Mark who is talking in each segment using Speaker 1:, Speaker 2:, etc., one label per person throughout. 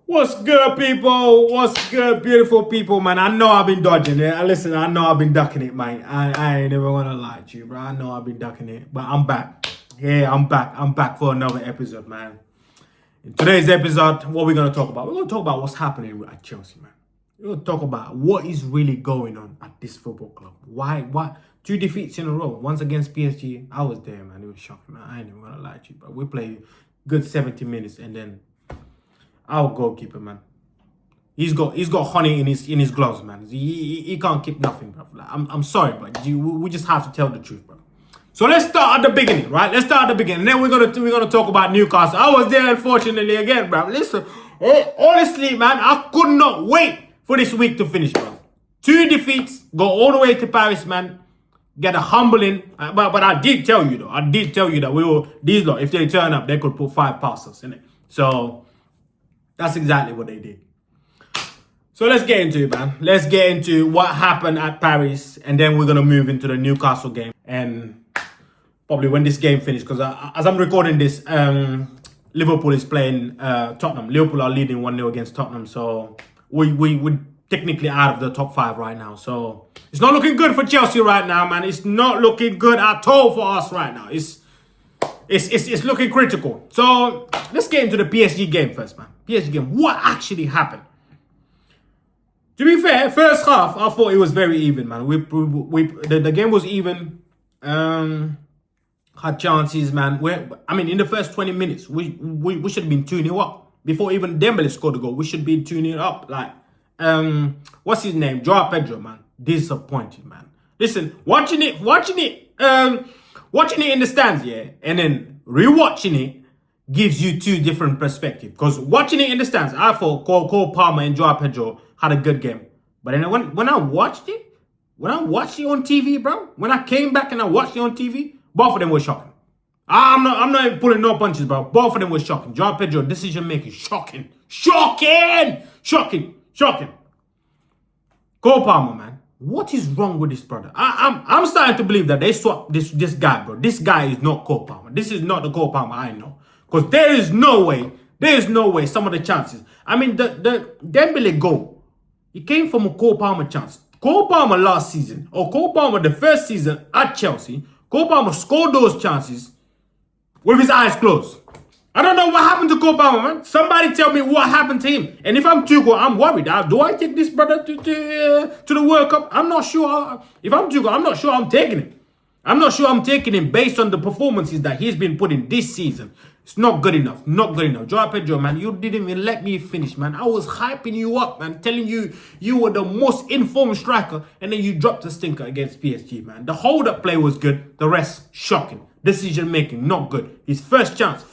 Speaker 1: What's good, people? What's good, beautiful people, man? I know I've been dodging it. Listen, I know I've been ducking it, man. I ain't never gonna lie to you, bro. I know I've been ducking it, but I'm back. Yeah, I'm back. I'm back for another episode, man. In today's episode, what we're gonna talk about? We're gonna talk about what's happening at Chelsea, man. We're gonna talk about what is really going on at this football club. Why? 2 defeats in a row. Once against PSG. I was there, man. It was shocking, man. I ain't even gonna lie to you, but we played good 70 minutes and then our goalkeeper, man. He's got honey in his gloves, man. He can't keep nothing, bro. Like, I'm sorry, but we just have to tell the truth, bro. So let's start at the beginning, right? Let's start at the beginning. Then we're gonna talk about Newcastle. I was there, unfortunately, again, bro. Listen, honestly, man, I could not wait for this week to finish, bro. 2 defeats, go all the way to Paris, man. Get a humbling, but I did tell you though. I did tell you that these lot, if they turn up, they could put 5 passes in it. So that's exactly what they did. So let's get into it, man. Let's get into what happened at Paris, and then we're gonna move into the Newcastle game, and probably when this game finished, because as I'm recording this, Liverpool is playing Tottenham. Liverpool are leading 1-0 against Tottenham, so we're technically out of the top 5 right now. So it's not looking good for Chelsea right now, man. It's not looking good at all for us right now. It's looking critical. So let's get into the PSG game first, man. PSG game. What actually happened? To be fair, first half I thought it was very even, man. The game was even. Had chances, man. In the first 20 minutes, we should have been 2-0 up before even Dembele scored a goal. We should be 2-0 up. Like, what's his name? Joao Pedro, man. Disappointed, man. Listen, watching it in the stands, yeah, and then rewatching it gives you 2 different perspectives. Because watching it in the stands, I thought Cole Palmer and Joao Pedro had a good game. But then when I watched it on TV, bro, when I came back and I watched it on TV, both of them were shocking. I'm not even pulling no punches, bro. Both of them were shocking. Joao Pedro, decision making, shocking. Cole Palmer, man. What is wrong with this brother? I'm starting to believe that they swapped this guy, bro. This guy is not Cole Palmer. This is not the Cole Palmer I know. Because there is no way some of the chances. I mean, the Dembele goal, it came from a Cole Palmer chance. Cole Palmer last season, or Cole Palmer the first season at Chelsea, Cole Palmer scored those chances with his eyes closed. I don't know what happened to Cole Palmer, man. Somebody tell me what happened to him. And if I'm Tuchel, I'm worried. Do I take this brother to the World Cup? I'm not sure. If I'm Tuchel, I'm not sure I'm taking him. I'm not sure I'm taking him based on the performances that he's been putting this season. It's not good enough. Not good enough. Joao Pedro, man, you didn't even let me finish, man. I was hyping you up, man. Telling you you were the most informed striker. And then you dropped a stinker against PSG, man. The hold-up play was good. The rest, shocking. Decision making, not good. His first chance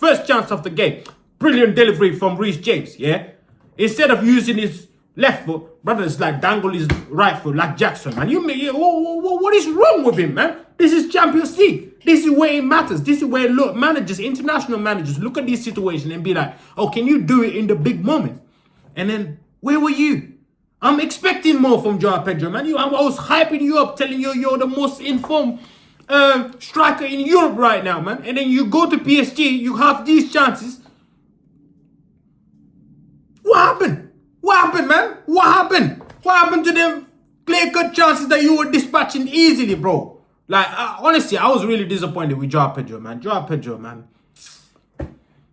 Speaker 1: of the game. Brilliant delivery from Reece James, yeah? Instead of using his left foot, brother, it's like dangle his right foot like Jackson, man. What is wrong with him, man? This is Champions League. This is where it matters. This is where international managers look at this situation and be like, oh, can you do it in the big moments? And then, where were you? I'm expecting more from Joao Pedro, man. I was hyping you up, telling you you're the most informed striker in Europe right now, man. And then you go to PSG, you have these chances. What happened? What happened, man? What happened? What happened to them clear-cut chances that you were dispatching easily, bro? Like, honestly, I was really disappointed with Joao Pedro, man. Joao Pedro, man.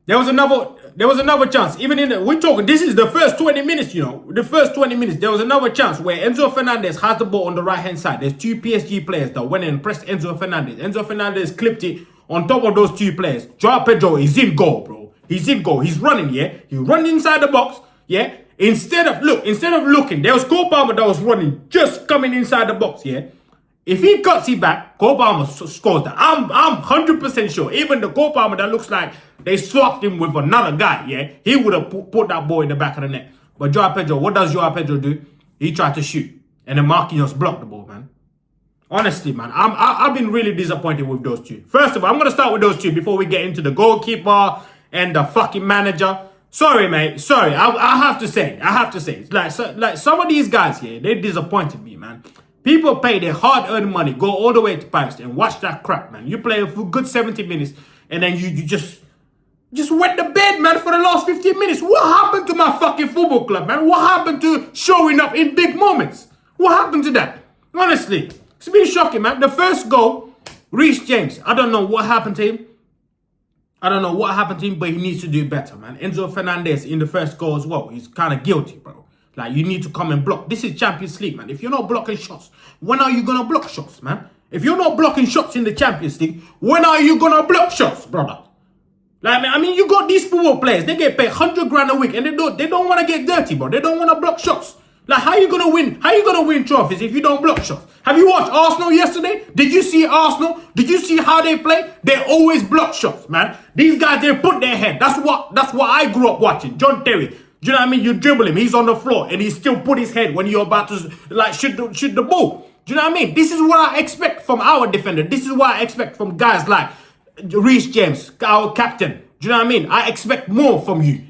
Speaker 1: There was another chance. Even we're talking, this is the first 20 minutes, you know. The first 20 minutes, there was another chance where Enzo Fernandez has the ball on the right-hand side. There's 2 PSG players that went and pressed Enzo Fernandez. Enzo Fernandez clipped it on top of those 2 players. Joao Pedro is in goal, bro. He's in goal. He's running, yeah. He run inside the box, yeah. Instead of looking, there was Cole Palmer that was running, just coming inside the box, yeah. If he cuts it back, Cole Palmer scores that. I'm 100% sure. Even the Cole Palmer that looks like they swapped him with another guy, yeah, he would have put that ball in the back of the net. But Joao Pedro, what does Joao Pedro do? He tried to shoot, and then Marquinhos blocked the ball, man. Honestly, man, I've been really disappointed with those 2. First of all, I'm gonna start with those 2 before we get into the goalkeeper and the fucking manager. Sorry, mate. Sorry, I have to say. It's like some of these guys here, they disappointed me, man. People pay their hard-earned money, go all the way to Paris and watch that crap, man. You play a good 70 minutes, and then you just Just wet the bed, man, for the last 15 minutes. What happened to my fucking football club, man? What happened to showing up in big moments? What happened to that? Honestly, it's been shocking, man. The first goal, Reece James. I don't know what happened to him. But he needs to do better, man. Enzo Fernandez in the first goal as well. He's kind of guilty, bro. Like, you need to come and block. This is Champions League, man. If you're not blocking shots, when are you going to block shots, man? If you're not blocking shots in the Champions League, when are you going to block shots, brother? Like, I mean, you got these football players. They get paid 100 grand a week, and they don't want to get dirty, bro. They don't want to block shots. Like, how you going to win? How you going to win trophies if you don't block shots? Have you watched Arsenal yesterday? Did you see Arsenal? Did you see how they play? They always block shots, man. These guys, they put their head. That's what I grew up watching. John Terry. Do you know what I mean? You dribble him. He's on the floor, and he still put his head when you're about to, like, shoot the ball. Do you know what I mean? This is what I expect from our defender. This is what I expect from guys like Reece James, our captain. Do you know what I mean? I expect more from you.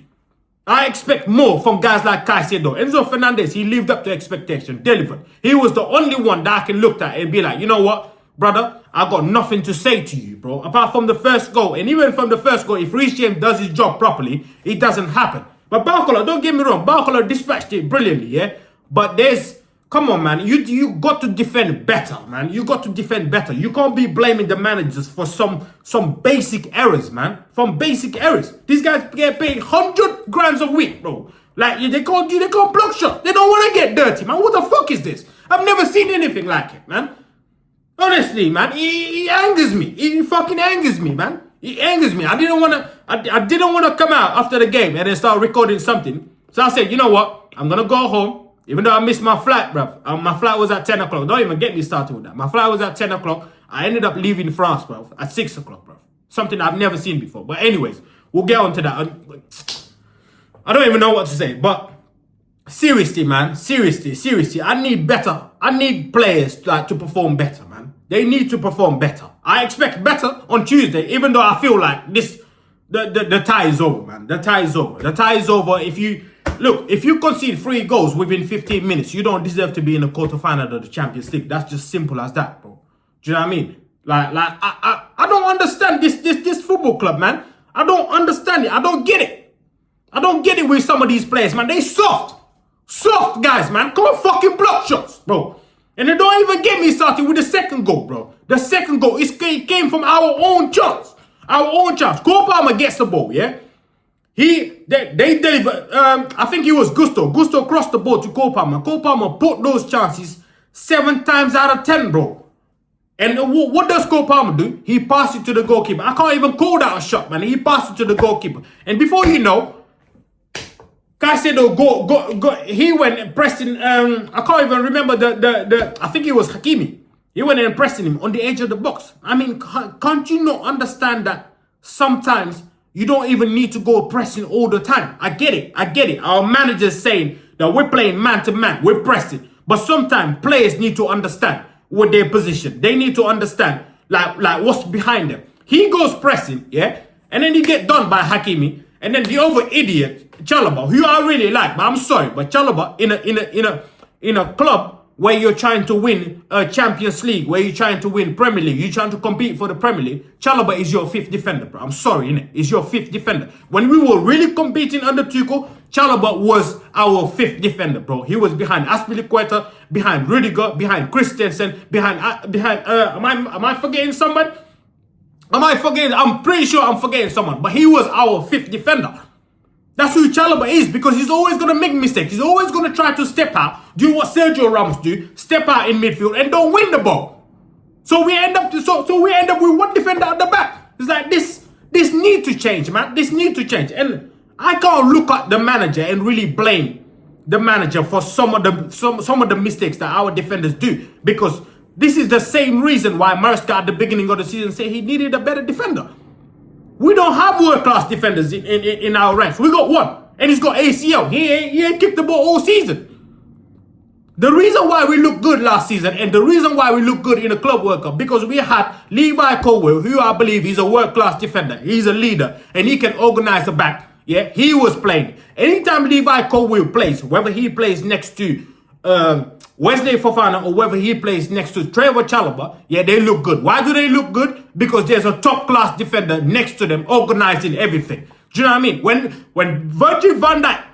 Speaker 1: I expect more from guys like Caicedo. Enzo Fernandez, he lived up to expectation, delivered. He was the only one that I can look at and be like, you know what, brother, I got nothing to say to you, bro. Apart from the first goal. And even from the first goal, if Reece James does his job properly, it doesn't happen. But Barcola, don't get me wrong, Barcola dispatched it brilliantly, yeah? But come on, man. You got to defend better, man. You got to defend better. You can't be blaming the managers for some basic errors, man. From basic errors. These guys get paid 100 grand a week, bro. Like, they can't block shots. They don't want to get dirty, man. What the fuck is this? I've never seen anything like it, man. Honestly, man, it angers me. It fucking angers me, man. It angers me. I didn't want to come out after the game and then start recording something. So I said, you know what? I'm going to go home. Even though I missed my flight, bruv. My flight was at 10 o'clock. Don't even get me started with that. My flight was at 10 o'clock. I ended up leaving France, bruv, at 6 o'clock, bruv. Something I've never seen before. But anyways, we'll get on to that. I don't even know what to say. But seriously, man. Seriously. I need better. I need players to perform better, man. They need to perform better. I expect better on Tuesday, even though I feel like the tie is over, man. The tie is over. The tie is over. If you concede 3 goals within 15 minutes, you don't deserve to be in the quarterfinal of the Champions League. That's just simple as that, bro. Do you know what I mean? Like I don't understand this football club, man. I don't understand it. I don't get it. I don't get it with some of these players, man. They soft guys, man. Can't fucking block shots, bro. And they don't even get me started with the second goal, bro. The second goal, it came from our own chance. Our own chance. Cole Palmer gets the ball, yeah? They delivered, I think it was Gusto. Gusto crossed the ball to Cole Palmer. Cole Palmer put those chances 7 times out of 10, bro. And what does Cole Palmer do? He passed it to the goalkeeper. I can't even call that a shot, man. He passed it to the goalkeeper. And before you know, Caicedo he went and pressed in, I can't even remember I think it was Hakimi. He went and pressed him on the edge of the box. I mean, can't you not understand that sometimes you don't even need to go pressing all the time? I get it. Our manager's saying that we're playing man to man. We're pressing. But sometimes players need to understand what their position. They need to understand like what's behind them. He goes pressing, yeah? And then he get done by Hakimi. And then the other idiot, Chalobah, who I really like, but I'm sorry, but Chalobah in a club where you're trying to win a Champions League, where you're trying to win Premier League, you're trying to compete for the Premier League, Chalobah is your 5th defender, bro. I'm sorry, innit? It's your 5th defender. When we were really competing under Tuchel, Chalobah was our 5th defender, bro. He was behind Aspilicueta, behind Rudiger, behind Christensen, behind am I forgetting someone? I'm pretty sure I'm forgetting someone, but he was our 5th defender. That's who Chalobah is, because he's always going to make mistakes. He's always going to try to step out, do what Sergio Ramos do, step out in midfield and don't win the ball. So we end up with one defender at the back. It's like this need to change, man. This need to change. And I can't look at the manager and really blame the manager for some of the mistakes that our defenders do, because this is the same reason why Maresca at the beginning of the season said he needed a better defender. We don't have world-class defenders in our ranks. We got one, and he's got ACL. He ain't kicked the ball all season. The reason why we look good last season, and the reason why we look good in the Club World Cup, because we had Levi Colwill, who I believe is a world-class defender. He's a leader, and he can organize the back. Yeah, he was playing. Anytime Levi Colwill plays, whether he plays next to Wesley Fofana or whether he plays next to Trevor Chalobah, yeah, they look good. Why do they look good? Because there's a top-class defender next to them organizing everything. Do you know what I mean? When Virgil van Dijk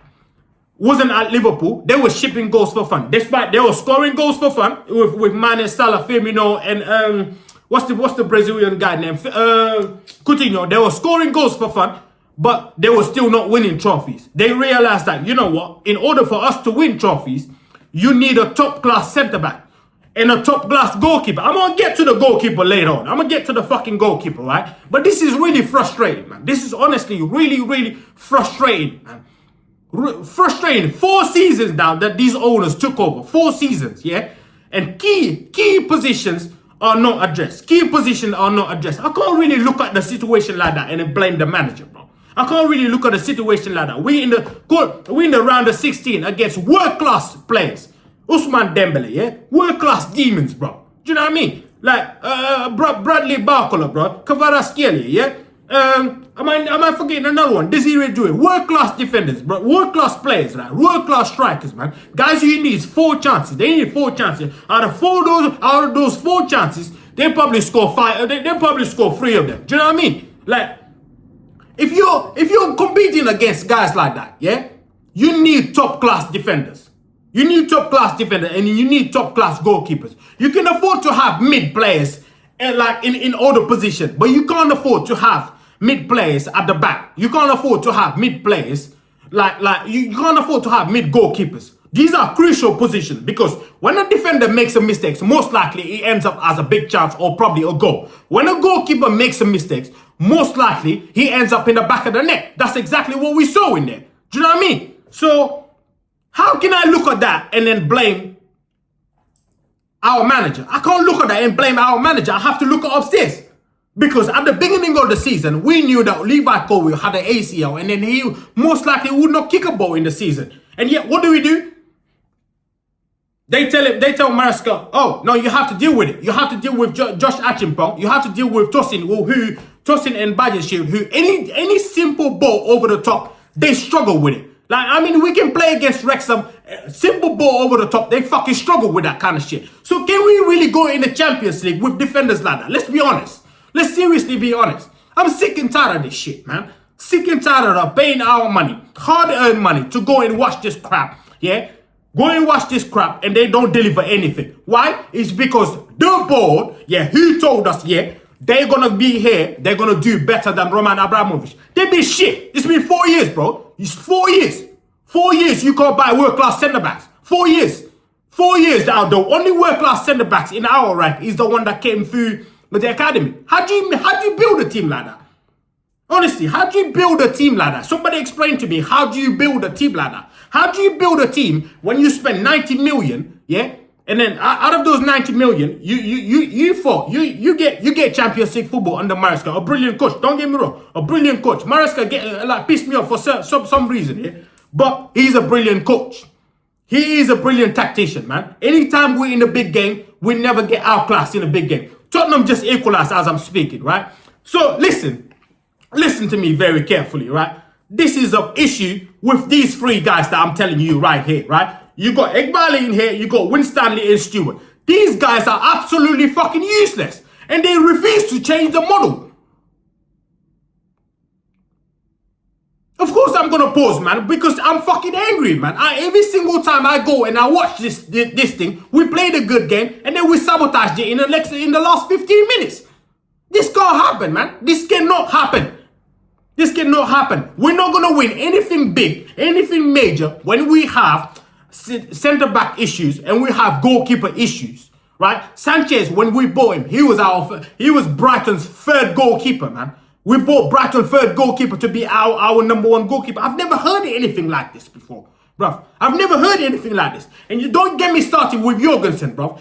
Speaker 1: wasn't at Liverpool, they were shipping goals for fun. Despite they were scoring goals for fun with Mane, Salah, Firmino, and what's the Brazilian guy name? Coutinho. They were scoring goals for fun, but they were still not winning trophies. They realized that, you know what? In order for us to win trophies, you need a top-class centre-back and a top-class goalkeeper. I'm going to get to the goalkeeper later on. I'm going to get to the fucking goalkeeper, right? But this is really frustrating, man. This is honestly really, really frustrating, man. Frustrating. 4 seasons now that these owners took over. 4 seasons, yeah? And key positions are not addressed. Key positions are not addressed. I can't really look at the situation like that and then blame the manager, bro. I can't really look at the situation like that. We in the round of 16 against world-class players. Ousmane Dembele, yeah? World-class demons, bro. Do you know what I mean? Like, Bradley Barcola, bro. Kvaratskhelia, yeah? Am I forgetting another one? Desiree Doué. World-class defenders, bro. World-class players, right? World-class strikers, man. Guys who need 4 chances. They need 4 chances. Out of those 4 chances, they probably score 5. They probably score 3 of them. Do you know what I mean? Like, if you're competing against guys like that, yeah, you need top-class defenders. You need top-class defenders and you need top-class goalkeepers. You can afford to have mid players like in other positions, but you can't afford to have mid players at the back. You can't afford to have mid players like you can't afford to have mid goalkeepers. These are crucial positions because when a defender makes a mistake, most likely he ends up as a big chance or probably a goal. When a goalkeeper makes a mistake, most likely he ends up in the back of the net. That's exactly what we saw in there. Do you know what I mean? So how can I look at that and then blame our manager? I can't look at that and blame our manager. I have to look at upstairs. Because at the beginning of the season, we knew that Levi Colwill had an ACL and then he most likely would not kick a ball in the season. And yet, what do? They tell Maresca, oh, no, you have to deal with it. You have to deal with Josh Achimpong. You have to deal with Tosin and Bajenshield, who any simple ball over the top, they struggle with it. Like, I mean, we can play against Wrexham, simple ball over the top, they fucking struggle with that kind of shit. So can we really go in the Champions League with defenders like that? Let's be honest. Let's seriously be honest. I'm sick and tired of this shit, man. Sick and tired of paying our money, hard-earned money, to go and watch this crap, yeah? Go and watch this crap and they don't deliver anything. Why? It's because the board, yeah, who told us, yeah, they're gonna be here, they're gonna do better than Roman Abramovich. They be shit. It's been 4 years, bro. It's 4 years. 4 years you can't buy world-class centre-backs. 4 years. 4 years now, the only world-class centre-backs in our rank is the one that came through with the academy. How do you build a team like that? Honestly, how do you build a team like that? Somebody explain to me, how do you build a team like that? How do you build a team when you spend 90 million, yeah? And then out of those 90 million, you get Champions League football under Maresca, a brilliant coach. Don't get me wrong, a brilliant coach. Maresca pissed me off for some reason, yeah? But he's a brilliant coach. He is a brilliant tactician, man. Anytime we're in a big game, we never get outclassed in a big game. Tottenham just equalized as I'm speaking, right? So listen to me very carefully, right? This is an issue with these 3 guys that I'm telling you right here, right? You got Egbali in here, you got Winstanley and Stewart. These guys are absolutely fucking useless. And they refuse to change the model. Of course I'm gonna pause, man, because I'm fucking angry, man. Every single time I go and I watch this thing, we played a good game and then we sabotaged it in the last 15 minutes. This can't happen, man. This cannot happen. This cannot happen. We're not gonna win anything big, anything major when we have centre-back issues and we have goalkeeper issues, right? Sanchez, when we bought him, he was Brighton's 3rd goalkeeper, man. We bought Brighton's 3rd goalkeeper to be our number 1 goalkeeper. I've never heard anything like this before, bruv. I've never heard anything like this. And you don't get me started with Jorgensen, bruv.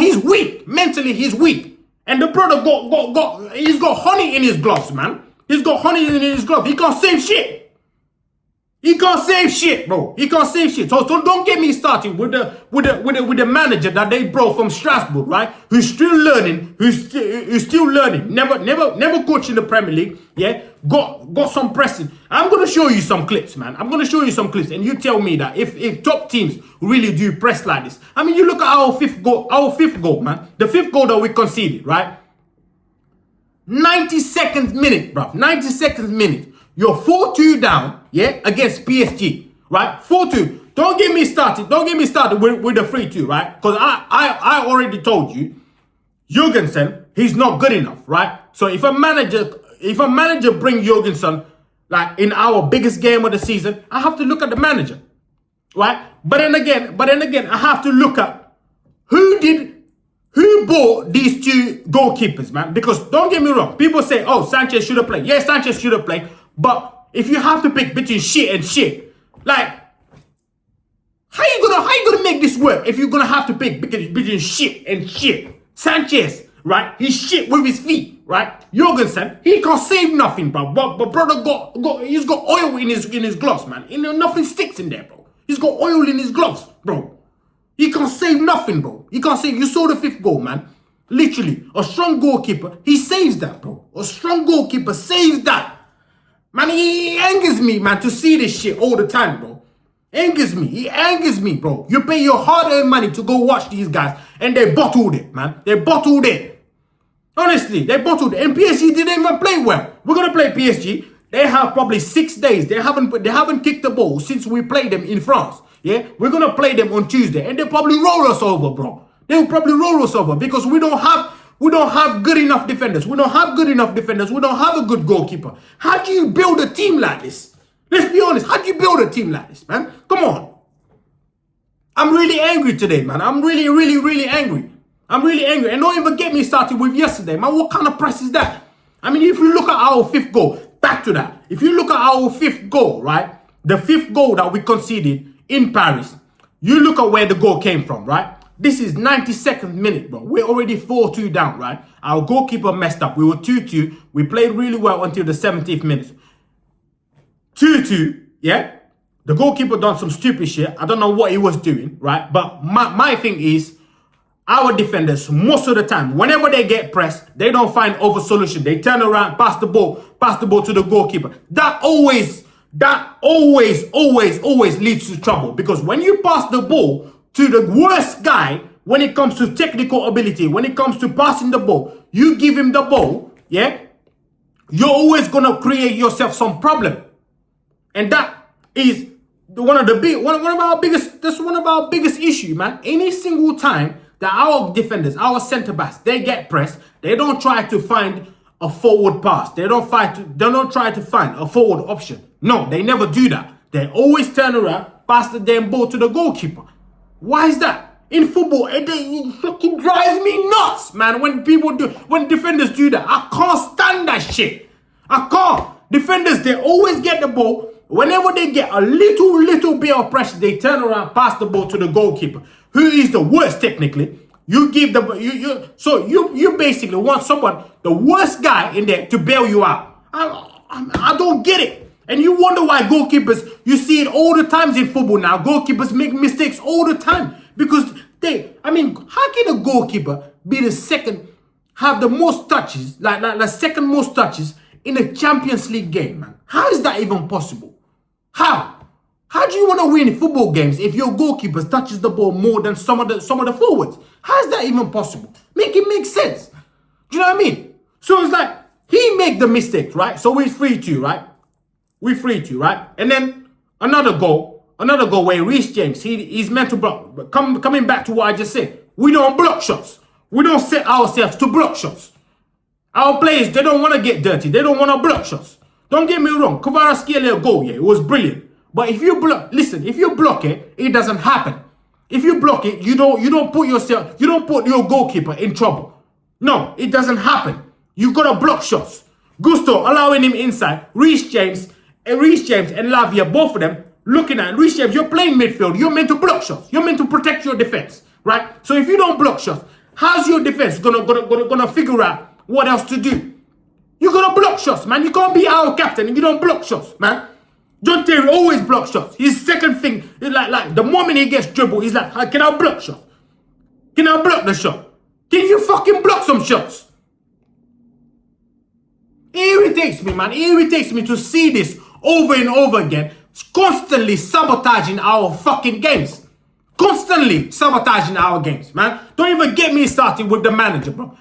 Speaker 1: He's weak. Mentally, he's weak. And the brother he's got honey in his gloves, man. He's got honey in his gloves. He can't save shit. He can't save shit, bro. He can't save shit. So don't get me started with the manager that they brought from Strasbourg, right? Who's still learning, who's still learning. Never coached in the Premier League. Yeah, got some pressing. I'm gonna show you some clips, man. I'm gonna show you some clips, and you tell me that if top teams really do press like this. I mean, you look at our fifth goal, man. The fifth goal that we conceded, right? 92nd minute, bro. 92nd minute. You're 4-2 down, yeah, against PSG, right? 4-2. Don't get me started. Don't get me started with the 3-2, right? Because I already told you, Jurgensen, he's not good enough, right? So if a manager bring Jurgensen like in our biggest game of the season, I have to look at the manager, right? But then again, I have to look at who bought these two goalkeepers, man? Because don't get me wrong, people say, oh, Sanchez should have played. Yeah, Sanchez should have played. But if you have to pick between shit and shit, like, how you gonna make this work if you're gonna have to pick between shit and shit? Sanchez, right? He's shit with his feet, right? Jurgensen, he can't save nothing, bro. But brother he's got oil in his gloves, man. Nothing sticks in there, bro. He's got oil in his gloves, bro. He can't save nothing, bro. He can't save. You saw the fifth goal, man. Literally, a strong goalkeeper, he saves that, bro. A strong goalkeeper saves that. Man, he angers me, man, to see this shit all the time, bro. Angers me. He angers me, bro. You pay your hard-earned money to go watch these guys, and they bottled it, man. They bottled it. Honestly, they bottled it. And PSG didn't even play well. We're gonna play PSG. They have probably 6 days. They haven't kicked the ball since we played them in France. Yeah, we're gonna play them on Tuesday, and they'll probably roll us over, bro. They'll probably roll us over because we don't have good enough defenders. We don't have good enough defenders. We don't have a good goalkeeper. How do you build a team like this? Let's be honest. How do you build a team like this, man? Come on. I'm really angry today, man. I'm really, really, really angry. I'm really angry. And don't even get me started with yesterday, man. What kind of press is that? I mean, if you look at our fifth goal, back to that. If you look at our fifth goal, right? The fifth goal that we conceded in Paris, you look at where the goal came from, right? This is 92nd minute, bro. We're already 4-2 down, right? Our goalkeeper messed up. We were 2-2. We played really well until the 17th minute. 2-2, yeah? The goalkeeper done some stupid shit. I don't know what he was doing, right? But my thing is, our defenders, most of the time, whenever they get pressed, they don't find over solution. They turn around, pass the ball to the goalkeeper. That always leads to trouble. Because when you pass the ball to the worst guy, when it comes to technical ability, when it comes to passing the ball, you give him the ball, yeah? You're always gonna create yourself some problem. And that is one of our biggest issue, man. Any single time that our defenders, our centre backs, they get pressed, they don't try to find a forward pass. They don't try to find a forward option. No, they never do that. They always turn around, pass the damn ball to the goalkeeper. Why is that? In football, it fucking drives me nuts, man. When defenders do that, I can't stand that shit. I can't. Defenders, they always get the ball. Whenever they get a little bit of pressure, they turn around, pass the ball to the goalkeeper, who is the worst technically. You give you basically want someone, the worst guy in there, to bail you out. I don't get it. And you wonder why goalkeepers, you see it all the times in football now. Goalkeepers make mistakes all the time. Because how can a goalkeeper be the second, have the most touches, like the second most touches in a Champions League game, man? How is that even possible? How? How do you want to win football games if your goalkeeper touches the ball more than some of the forwards? How is that even possible? Make it make sense. Do you know what I mean? So it's like, he make the mistake, right? So we're 3-2, right? We're 3-2, right? And then another goal where Reece James, he's meant to block. Coming back to what I just said, we don't block shots. We don't set ourselves to block shots. Our players, they don't want to get dirty. They don't want to block shots. Don't get me wrong. Kvaratskhelia goal, yeah, it was brilliant. But if you block, listen, if you block it, it doesn't happen. If you block it, you don't put your goalkeeper in trouble. No, it doesn't happen. You gotta block shots. Gusto allowing him inside. Reece James and Lavia, both of them looking at Reece James. You're playing midfield. You're meant to block shots. You're meant to protect your defense, right? So if you don't block shots, how's your defense gonna figure out what else to do? You gotta block shots, man. You can't be our captain and you don't block shots, man. John Terry always blocks shots. His second thing is like the moment he gets dribbled, he's like, can I block shots? Can I block the shot? Can you fucking block some shots? It irritates me, man. It irritates me to see this over and over again, constantly sabotaging our fucking games. Constantly sabotaging our games, man. Don't even get me started with the manager, bro.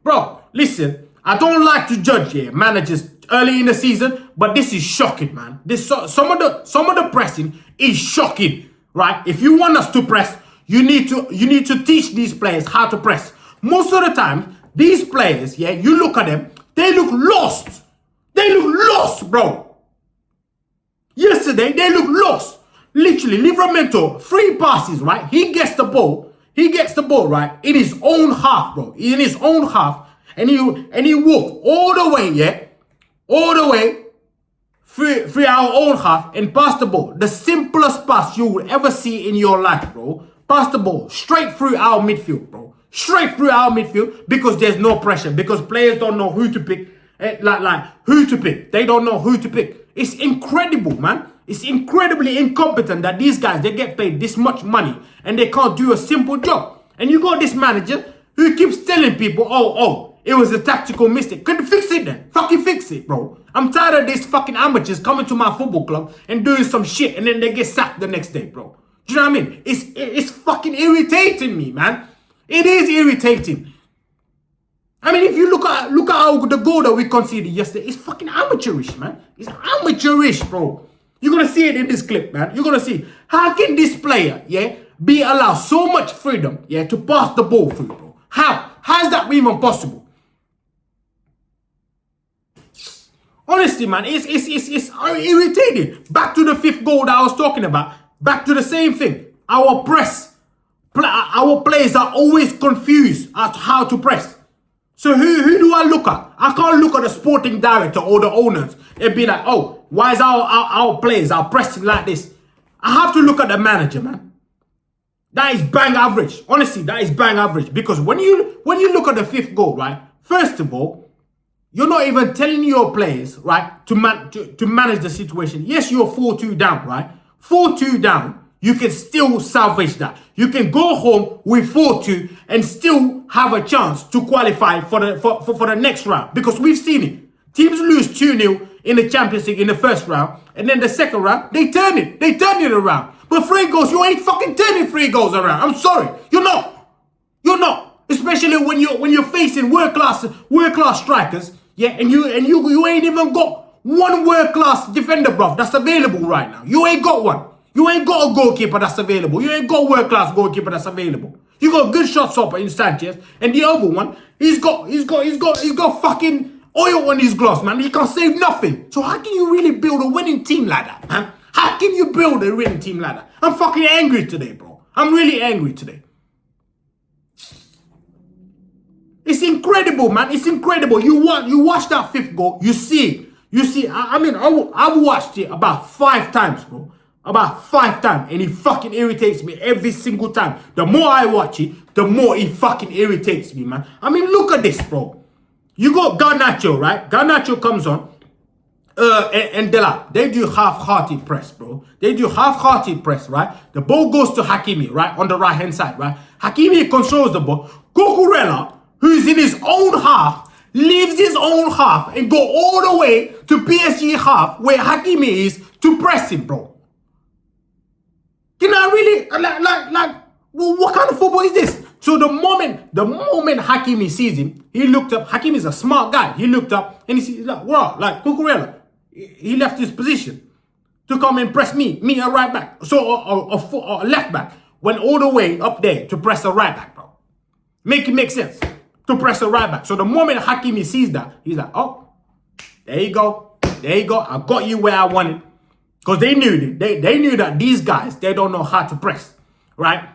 Speaker 1: Bro, listen, I don't like to judge managers early in the season, but this is shocking, man. Some of the pressing is shocking, right? If you want us to press, you need to teach these players how to press. Most of the time, these players, you look at them, they look lost. They look lost, bro. Yesterday, they look lost. Literally, Livramento, 3 passes, right? He gets the ball, right? In his own half, bro. In his own half. And he walked all the way, all the way through our own half and passed the ball. The simplest pass you will ever see in your life, bro. Pass the ball straight through our midfield, bro. Straight through our midfield because there's no pressure. Because players don't know who to pick. Like who to pick. They don't know who to pick. It's incredible, man. It's incredibly incompetent that these guys, they get paid this much money and they can't do a simple job. And you got this manager who keeps telling people, oh, it was a tactical mistake. Couldn't fix it then. Fucking fix it, bro. I'm tired of these fucking amateurs coming to my football club and doing some shit and then they get sacked the next day, bro. Do you know what I mean? It's fucking irritating me, man. It is irritating. I mean, if you look at how the goal that we conceded yesterday, it's fucking amateurish, man. It's amateurish, bro. You're going to see it in this clip, man. You're going to see. How can this player, be allowed so much freedom, to pass the ball through, bro? How? How is that even possible? Honestly, man, it's irritating. Back to the 5th goal that I was talking about. Back to the same thing. Our players are always confused as to how to press. So who do I look at? I can't look at the sporting director or the owners and be like, oh, why is our players are pressing like this? I have to look at the manager, man. That is bang average. Honestly, that is bang average. Because when you look at the 5th goal, right? First of all, you're not even telling your players, right, to manage the situation. Yes, you're 4-2 down, right? 4-2 down. You can still salvage that. You can go home with 4-2 and still have a chance to qualify for the next round. Because we've seen it. Teams lose 2-0 in the Champions League in the first round. And then the second round, they turn it. They turn it around. But 3 goals, you ain't fucking turning 3 goals around. I'm sorry. You're not. You're not. Especially when you're facing world-class strikers. And you ain't even got one world-class defender, bruv, that's available right now. You ain't got one. You ain't got a goalkeeper that's available. You ain't got a world-class goalkeeper that's available. You got a good shot stopper in Sanchez, and the other one, he's got fucking oil on his gloves, man. He can't save nothing. So how can you really build a winning team like that, man? How can you build a winning team like that? I'm fucking angry today, bro. I'm really angry today. It's incredible, man. It's incredible. You watch that 5th goal. You see. I mean, I've watched it about 5 times, bro. About 5 times. And it fucking irritates me every single time. The more I watch it, the more it fucking irritates me, man. I mean, look at this, bro. You got Garnacho, right? Garnacho comes on. And Dela, they do half-hearted press, bro. They do half-hearted press, right? The ball goes to Hakimi, right? On the right-hand side, right? Hakimi controls the ball. Cucurella, who's in his own half, leaves his own half and go all the way to PSG half where Hakimi is to press him, bro. Can I really, what kind of football is this? So the moment Hakimi sees him, he looked up. Hakimi is a smart guy. He looked up and he sees, like, wow, like Cucurella. He left his position to come and press me a right back. So a left back went all the way up there to press a right back, bro. Make it make sense. To press a right back. So the moment Hakimi sees that, he's like, oh, there you go. There you go. I got you where I wanted. Because they knew they knew that these guys, they don't know how to press. Right?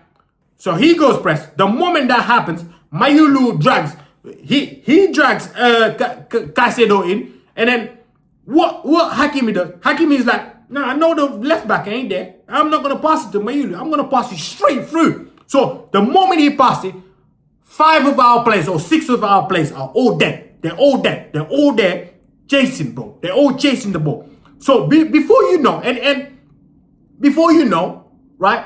Speaker 1: So he goes press. The moment that happens, Mayulu drags. He drags Caicedo in. And then what Hakimi does? Hakimi is like, no, I know the left back ain't there. I'm not going to pass it to Mayulu. I'm going to pass it straight through. So the moment he passes it, 5 of our players or 6 of our players are all dead. They're all dead. They're all there chasing, bro. They're all chasing the ball. So before you know, and before you know, right?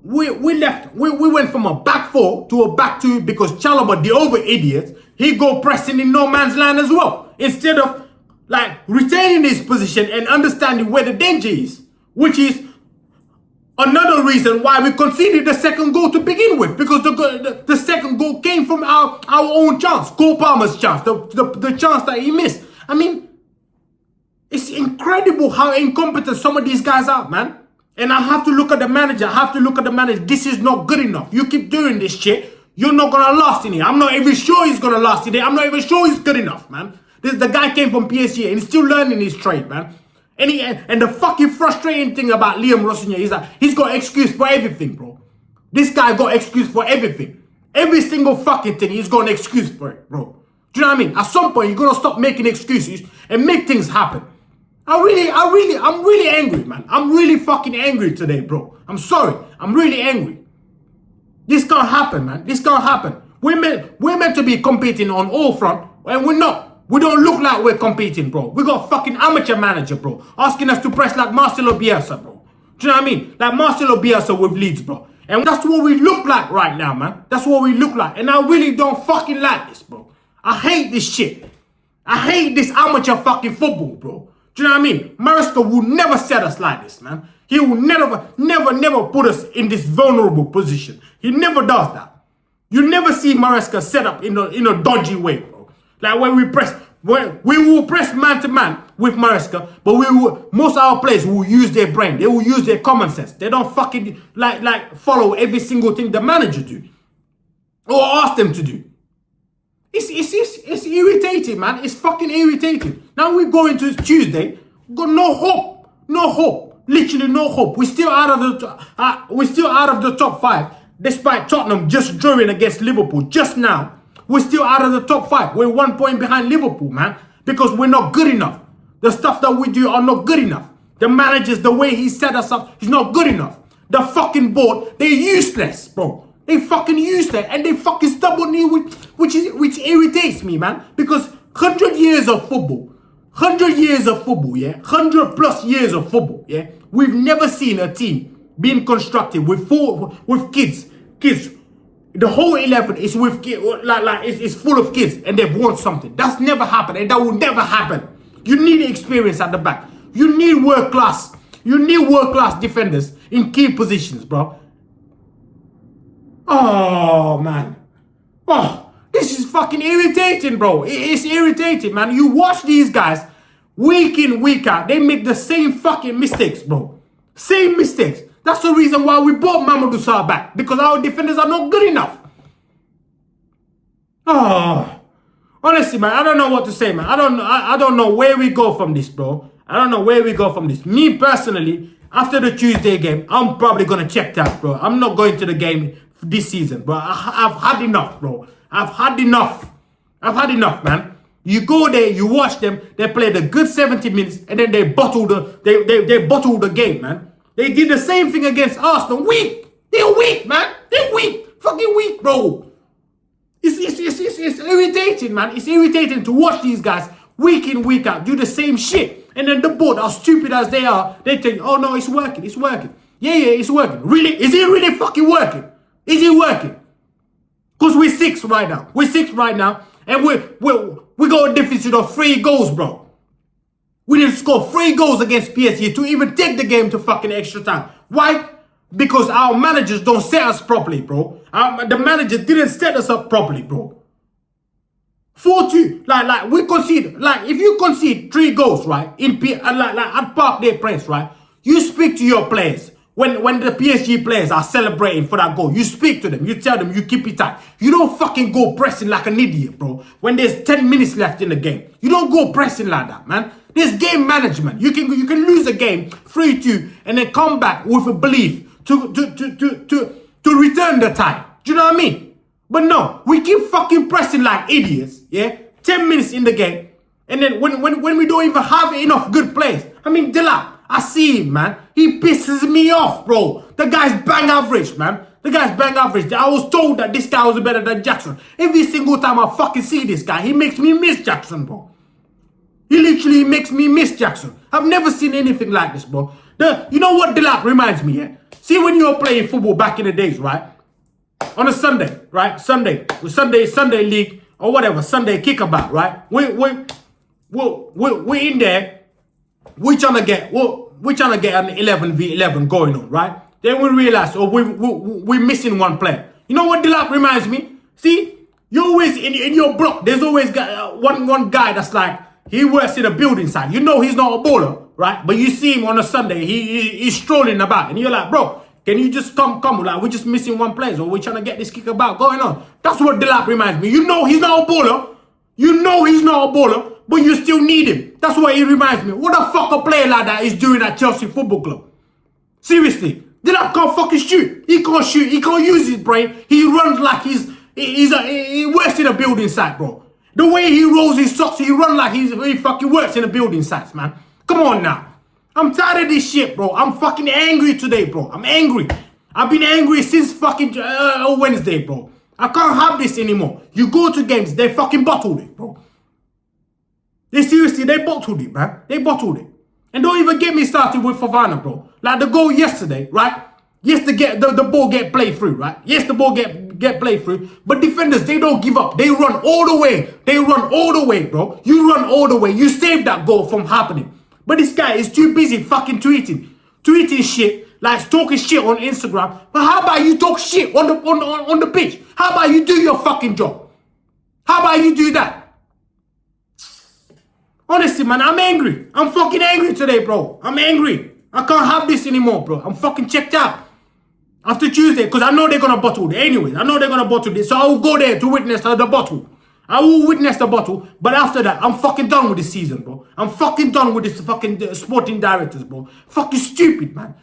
Speaker 1: We went from a back four to a back two because Chalobah, the over idiot, he go pressing in no man's land as well. Instead of like retaining his position and understanding where the danger is, which is another reason why we conceded the second goal to begin with, because the second goal came from our own chance, Cole Palmer's chance, the chance that he missed. I mean, it's incredible how incompetent some of these guys are, man. And I have to look at the manager. This is not good enough. You keep doing this shit, you're not gonna last in here. I'm not even sure he's gonna last in here. I'm not even sure he's good enough, man. The guy came from PSG and he's still learning his trade, man. And the fucking frustrating thing about Liam Rosenior is that he's got excuse for everything, bro. This guy got excuse for everything. Every single fucking thing, he's got an excuse for it, bro. Do you know what I mean? At some point, you're gonna stop making excuses and make things happen. I'm really angry, man. I'm really fucking angry today, bro. I'm sorry. I'm really angry. This can't happen, man. This can't happen. We're meant to be competing on all front, and we're not. We don't look like we're competing, bro. We got a fucking amateur manager, bro, asking us to press like Marcelo Bielsa, bro. Do you know what I mean? Like Marcelo Bielsa with Leeds, bro. And that's what we look like right now, man. That's what we look like. And I really don't fucking like this, bro. I hate this shit. I hate this amateur fucking football, bro. Do you know what I mean? Maresca will never set us like this, man. He will never put us in this vulnerable position. He never does that. You never see Maresca set up in a dodgy way, bro. Like when we will press man to man with Maresca, but most of our players will use their brain. They will use their common sense. They don't fucking like follow every single thing the manager do or ask them to do. It's irritating, man. It's fucking irritating. Now we go into Tuesday, got no hope, literally no hope. We're still out of the top 5, despite Tottenham just drawing against Liverpool just now. We're still out of the top 5. We're 1 point behind Liverpool, man, because we're not good enough. The stuff that we do are not good enough. The managers, the way he set us up, is not good enough. The fucking board, they're useless, bro. They fucking useless and they fucking stubbornly, which irritates me, man. Because 100 years of football, yeah, 100 plus years of football, yeah. We've never seen a team being constructed with kids. The whole 11 is with it's full of kids and they've won something. That's never happened and that will never happen. You need experience at the back. You need world class. You need world class defenders in key positions, bro. Oh, man. Oh, this is fucking irritating, bro. It's irritating, man. You watch these guys week in, week out. They make the same fucking mistakes, bro. Same mistakes. That's the reason why we brought Mamadou Sarr back. Because our defenders are not good enough. Oh, honestly, man, I don't know what to say, man. I don't know where we go from this, bro. I don't know where we go from this. Me, personally, after the Tuesday game, I'm probably going to check that, bro. I'm not going to the game this season, bro. I've had enough, bro. I've had enough, man. You go there, you watch them, they play the good 70 minutes, and then they bottle the game, man. They did the same thing against Arsenal. Weak. They're weak, man. They're weak. Fucking weak, bro. It's irritating, man. It's irritating to watch these guys week in, week out do the same shit. And then the board, as stupid as they are, they think, oh no, it's working. It's working. Yeah, it's working. Really? Is it really fucking working? Is it working? Because we're 6th right now. We're 6th right now. And we got a deficit of 3 goals, bro. We didn't score 3 goals against PSG to even take the game to fucking extra time. Why? Because our managers don't set us properly, bro. The manager didn't set us up properly, bro. 4-2. Like we concede. Like if you concede 3 goals, right? At Parc des Princes, right? You speak to your players. When the PSG players are celebrating for that goal, you speak to them. You tell them you keep it tight. You don't fucking go pressing like an idiot, bro. When there's 10 minutes left in the game, you don't go pressing like that, man. There's game management. You can lose a game 3-2 and then come back with a belief to return the tie. Do you know what I mean? But no, we keep fucking pressing like idiots. Yeah, 10 minutes in the game, and then when we don't even have enough good players. I mean, Delap. I see him, man. He pisses me off, bro. The guy's bang average, man. The guy's bang average. I was told that this guy was better than Jackson. Every single time I fucking see this guy, he makes me miss Jackson, bro. He literally makes me miss Jackson. I've never seen anything like this, bro. You know what Delap reminds me, yeah? See when you were playing football back in the days, right? On a Sunday, right? Sunday league or whatever, Sunday kickabout, right? We're in there. We're trying to get an 11v11 going on, right? Then we realize, we're missing one player. You know what Delap reminds me? See, you always in your block. There's always one guy that's like he works in a building site. You know he's not a baller, right? But you see him on a Sunday. He's strolling about, and you're like, bro, can you just come? Like we're just missing one player, or we're trying to get this kickabout going on. That's what Delap reminds me. You know he's not a baller. You know he's not a baller, but you still need him. That's what he reminds me. What the fuck a player like that is doing at Chelsea Football Club? Seriously, Delap can't fucking shoot. He can't shoot. He can't use his brain. He runs like he works in a building site, bro. The way he rolls his socks, he runs like he fucking works in a building site, man. Come on now. I'm tired of this shit, bro. I'm fucking angry today, bro. I'm angry. I've been angry since fucking Wednesday, bro. I can't have this anymore. You go to games, they fucking bottled it, bro. They bottled it, man. They bottled it. And don't even get me started with Fofana, bro. Like the goal yesterday, right? Yes, the ball get played through, right? Yes, the ball get played through. But defenders, they don't give up. They run all the way. They run all the way, bro. You run all the way. You save that goal from happening. But this guy is too busy fucking tweeting shit, like talking shit on Instagram. But how about you talk shit on the pitch? How about you do your fucking job? How about you do that? Honestly, man, I'm angry. I'm fucking angry today, bro. I'm angry. I can't have this anymore, bro. I'm fucking checked out. After Tuesday, because I know they're going to bottle it. Anyways, I know they're going to bottle it. So I will go there to witness the bottle. I will witness the bottle. But after that, I'm fucking done with this season, bro. I'm fucking done with this fucking sporting directors, bro. Fucking stupid, man.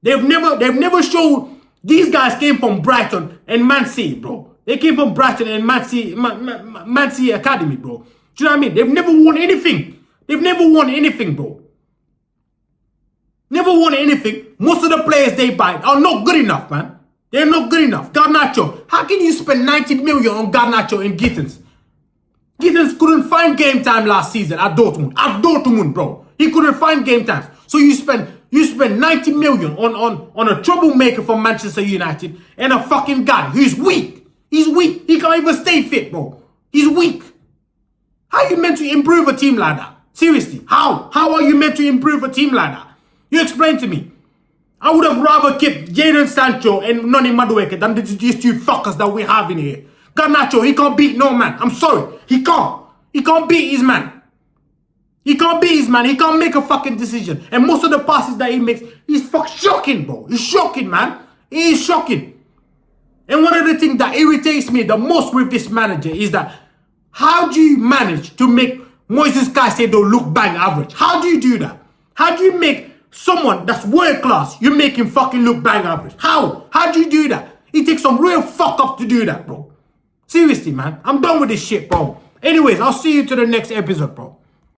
Speaker 1: They've never showed... These guys came from Brighton and Man City, bro. They came from Brighton and Man City Academy, bro. Do you know what I mean? They've never won anything. They've never won anything, bro. Never won anything. Most of the players they buy are not good enough, man. They're not good enough. Garnacho. How can you spend 90 million on Garnacho and Gittins? Gittins couldn't find game time last season at Dortmund. At Dortmund, bro. He couldn't find game times. So you spend 90 million on a troublemaker from Manchester United and a fucking guy who's weak. He's weak. He can't even stay fit, bro. He's weak. How are you meant to improve a team like that? Seriously, how? How are you meant to improve a team like that? You explain to me. I would have rather kept Jadon Sancho and Noni Madueke than these two fuckers that we have in here. Garnacho, he can't beat no man. I'm sorry. He can't. He can't beat his man. He can't beat his man. He can't make a fucking decision. And most of the passes that he makes, he's fucking shocking, bro. He's shocking, man. He is shocking. And one of the things that irritates me the most with this manager is that how do you manage to make Moises Caicedo look bang average? How do you do that? How do you make someone that's world class, you make him fucking look bang average? How? How do you do that? It takes some real fuck up to do that, bro. Seriously, man. I'm done with this shit, bro. Anyways, I'll see you to the next episode, bro.